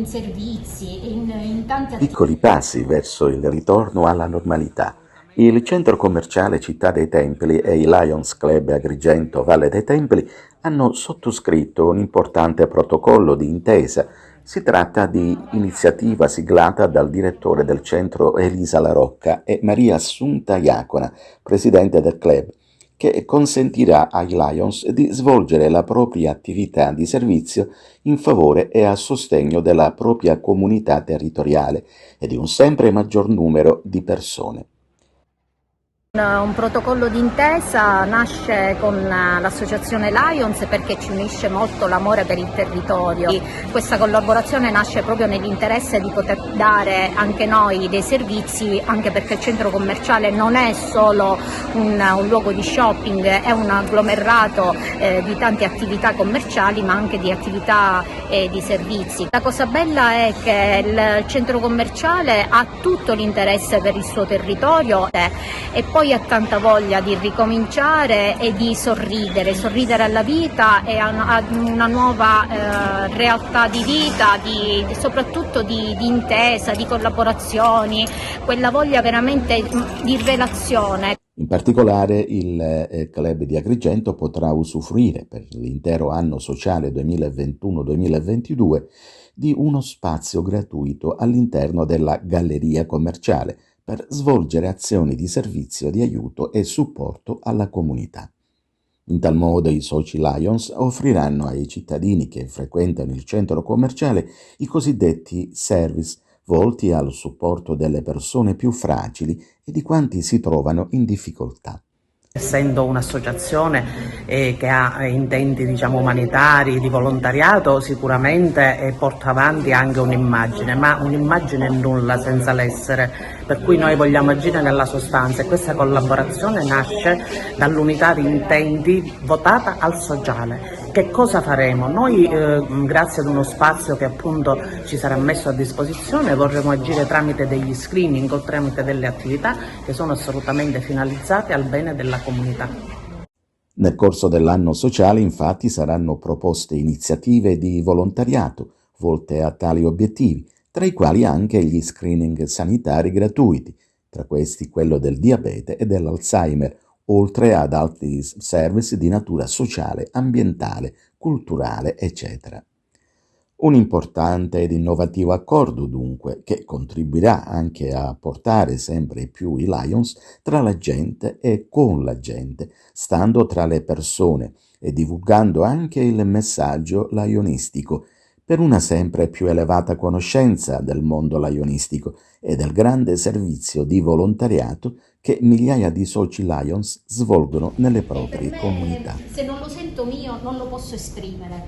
in servizi, in tante attività. Piccoli passi verso il ritorno alla normalità. Il centro commerciale Città dei Templi e il Lions Club Agrigento Valle dei Templi hanno sottoscritto un importante protocollo di intesa. Si tratta di iniziativa siglata dal direttore del centro Elisa La Rocca e Maria Assunta Iacona, presidente del club, che consentirà ai Lions di svolgere la propria attività di servizio in favore e a sostegno della propria comunità territoriale e di un sempre maggior numero di persone. Un protocollo d'intesa nasce con l'associazione Lions perché ci unisce molto l'amore per il territorio. Questa collaborazione nasce proprio nell'interesse di poter dare anche noi dei servizi, anche perché il centro commerciale non è solo un luogo di shopping, è un agglomerato di tante attività commerciali ma anche di attività di servizi. La cosa bella è che il centro commerciale ha tutto l'interesse per il suo territorio e poi ha tanta voglia di ricominciare e di sorridere alla vita e a una nuova realtà di vita, soprattutto di intesa, di collaborazioni, quella voglia veramente di relazione. In particolare il club di Agrigento potrà usufruire per l'intero anno sociale 2021-2022 di uno spazio gratuito all'interno della galleria commerciale per svolgere azioni di servizio, di aiuto e supporto alla comunità. In tal modo i soci Lions offriranno ai cittadini che frequentano il centro commerciale i cosiddetti service volti al supporto delle persone più fragili e di quanti si trovano in difficoltà. Essendo un'associazione che ha intenti umanitari, di volontariato, sicuramente porta avanti anche un'immagine, ma un'immagine è nulla senza l'essere, per cui noi vogliamo agire nella sostanza e questa collaborazione nasce dall'unità di intenti votata al sociale. Che cosa faremo? Noi grazie ad uno spazio che appunto ci sarà messo a disposizione vorremmo agire tramite degli screening o tramite delle attività che sono assolutamente finalizzate al bene della comunità. Nel corso dell'anno sociale infatti saranno proposte iniziative di volontariato volte a tali obiettivi, tra i quali anche gli screening sanitari gratuiti, tra questi quello del diabete e dell'Alzheimer, oltre ad altri servizi di natura sociale, ambientale, culturale, eccetera. Un importante ed innovativo accordo, dunque, che contribuirà anche a portare sempre più i Lions tra la gente e con la gente, stando tra le persone e divulgando anche il messaggio lionistico, per una sempre più elevata conoscenza del mondo lionistico e del grande servizio di volontariato che migliaia di soci Lions svolgono nelle proprie comunità. Se non lo sento mio non lo posso esprimere.